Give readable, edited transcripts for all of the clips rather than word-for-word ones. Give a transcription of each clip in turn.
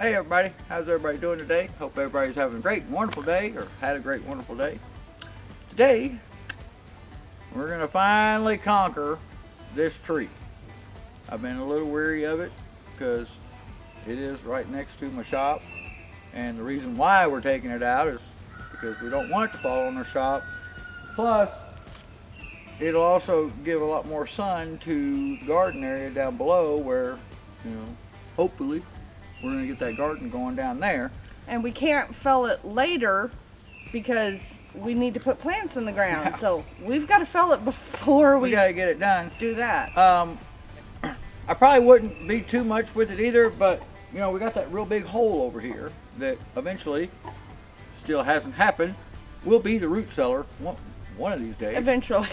Hey everybody, how's everybody doing today? Hope everybody's having a great, wonderful day, or had a great, wonderful day. Today, we're gonna finally conquer this tree. I've been a little weary of it because it is right next to my shop, and the reason why we're taking it out is because we don't want it to fall on our shop. Plus, it'll also give a lot more sun to the garden area down below where, hopefully, we're going to get that garden going down there. And we can't fell it later because we need to put plants in the ground. Yeah. So we've got to fell it before we got to get it done. Do that. I probably wouldn't be too much with it either, but we got that real big hole over here that eventually, still hasn't happened, will be the root cellar one of these days. Eventually.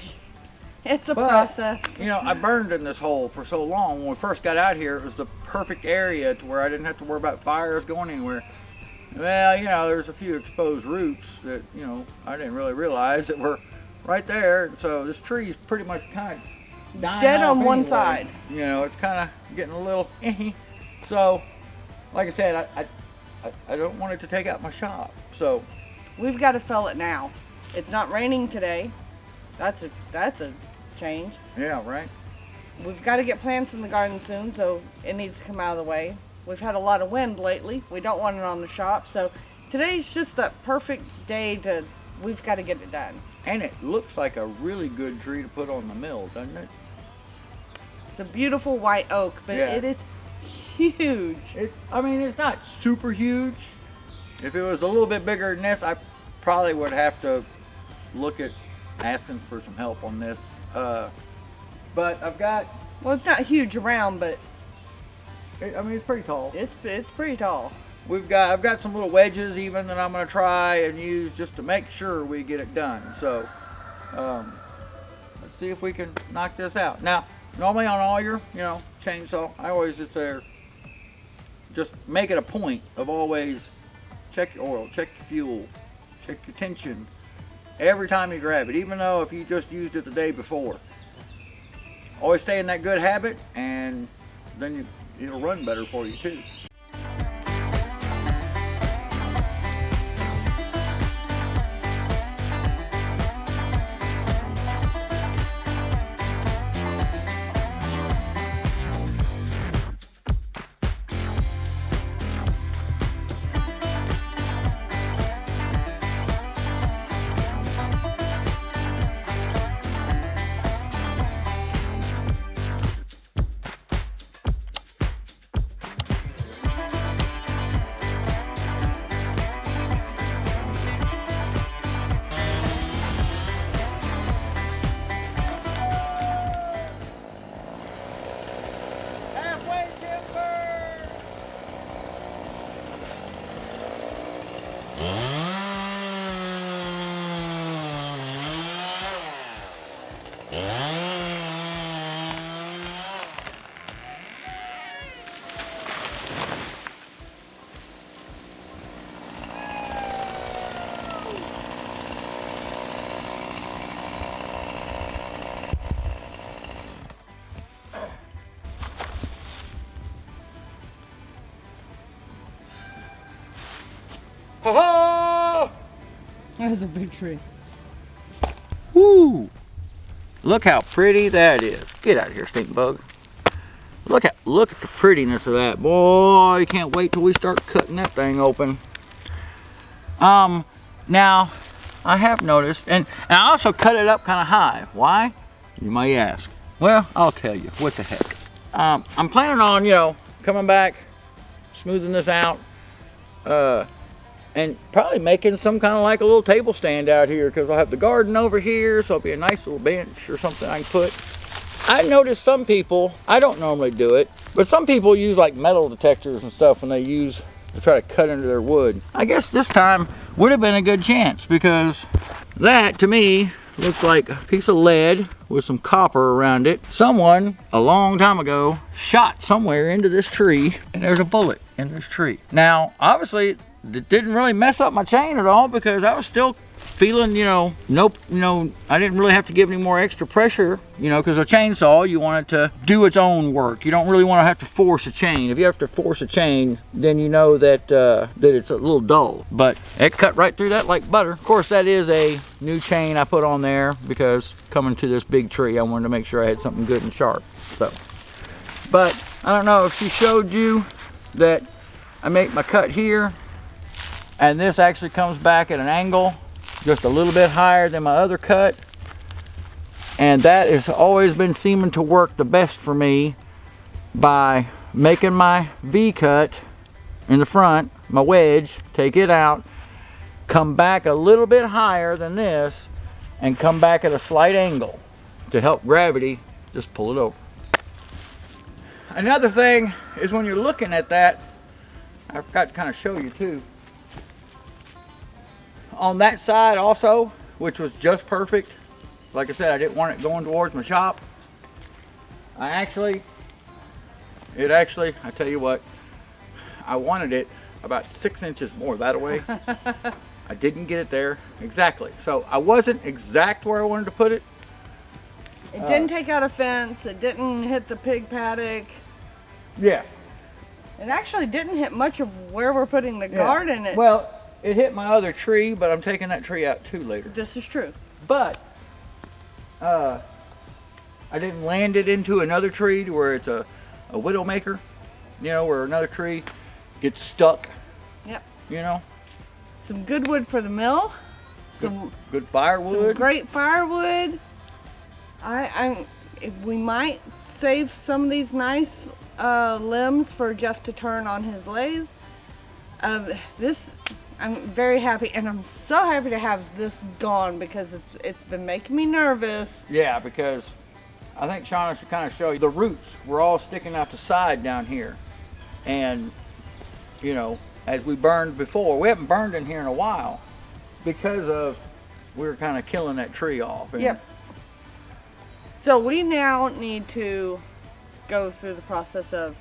It's a process. I burned in this hole for so long. When we first got out here, it was the perfect area to where I didn't have to worry about fires going anywhere. Well, there's a few exposed roots that, I didn't really realize that were right there. So this tree is pretty much kind of dying dead on one anyway. side. It's kind of getting a little So, like I said, I don't want it to take out my shop. So we've got to fell it now. It's not raining today. That's a change. Yeah, right. We've got to get plants in the garden soon, so it needs to come out of the way. We've had a lot of wind lately. We don't want it on the shop, so today's just the perfect day we've got to get it done. And it looks like a really good tree to put on the mill, doesn't it? It's a beautiful white oak, but It is huge. It's not super huge. If it was a little bit bigger than this, I probably would have to look at asking for some help on this. But I've got... Well, it's not huge around, but... it's pretty tall. It's pretty tall. I've got some little wedges even that I'm going to try and use just to make sure we get it done. So, let's see if we can knock this out. Now, normally on all your, chainsaw, I always just make it a point of always check your oil, check your fuel, check your tension every time you grab it, even though if you just used it the day before. Always stay in that good habit, and then it'll run better for you too. Ha-ha! That's a big tree. Woo! Look how pretty that is. Get out of here, stink bug. Look at the prettiness of that. Boy, you can't wait till we start cutting that thing open. Now, I have noticed, and I also cut it up kind of high. Why? You might ask. Well, I'll tell you. What the heck? I'm planning on, coming back, smoothing this out, and probably making some kind of like a little table stand out here, because I'll have the garden over here, so it'll be a nice little bench or something I can put. I noticed some people, I don't normally do it, but some people use like metal detectors and stuff when they try to cut into their wood. I guess this time would have been a good chance, because that to me looks like a piece of lead with some copper around it. Someone a long time ago shot somewhere into this tree, and there's a bullet in this tree. Now, obviously, it didn't really mess up my chain at all, because I was still feeling, you know, nope, you know, I didn't really have to give any more extra pressure, you know, because a chainsaw, you want it to do its own work. You don't really want to have to force a chain. If you have to force a chain, then you know that that it's a little dull. But it cut right through that like butter. Of course, that is a new chain I put on there because coming to this big tree, I wanted to make sure I had something good and sharp. So, but I don't know if she showed you that I make my cut here, and this actually comes back at an angle just a little bit higher than my other cut, and that has always been seeming to work the best for me by making my V cut in the front, my wedge, take it out, come back a little bit higher than this, and come back at a slight angle to help gravity just pull it over. Another thing is when you're looking at that, I forgot to kind of show you too. On that side also, which was just perfect, like I said, I didn't want it going towards my shop. I tell you what, I wanted it about 6 inches more that way. I didn't get it there exactly. So I wasn't exact where I wanted to put it. It didn't take out a fence, it didn't hit the pig paddock. Yeah. It actually didn't hit much of where we're putting the garden. Well, it hit my other tree, but I'm taking that tree out too later. This is true. But I didn't land it into another tree to where it's a widowmaker, you know, where another tree gets stuck. Yep. You know. Some good wood for the mill. Good firewood. Some great firewood. We might save some of these nice limbs for Jeff to turn on his lathe. I'm very happy, and I'm so happy to have this gone because it's been making me nervous. Yeah, because I think Shauna should kind of show you the roots were all sticking out the side down here, and you know, as we burned before, we haven't burned in here in a while because of we were kind of killing that tree off. And yep. So we now need to go through the process of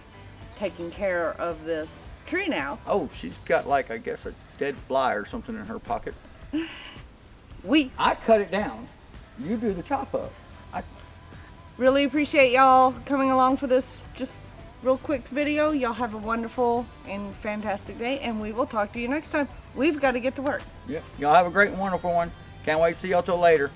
taking care of this tree now. Oh, she's got like, I guess, a dead fly or something in her pocket. I cut it down. You do the chop up. I really appreciate y'all coming along for this just real quick video. Y'all have a wonderful and fantastic day, and we will talk to you next time. We've got to get to work. Yeah, y'all have a great and wonderful one. Can't wait to see y'all till later.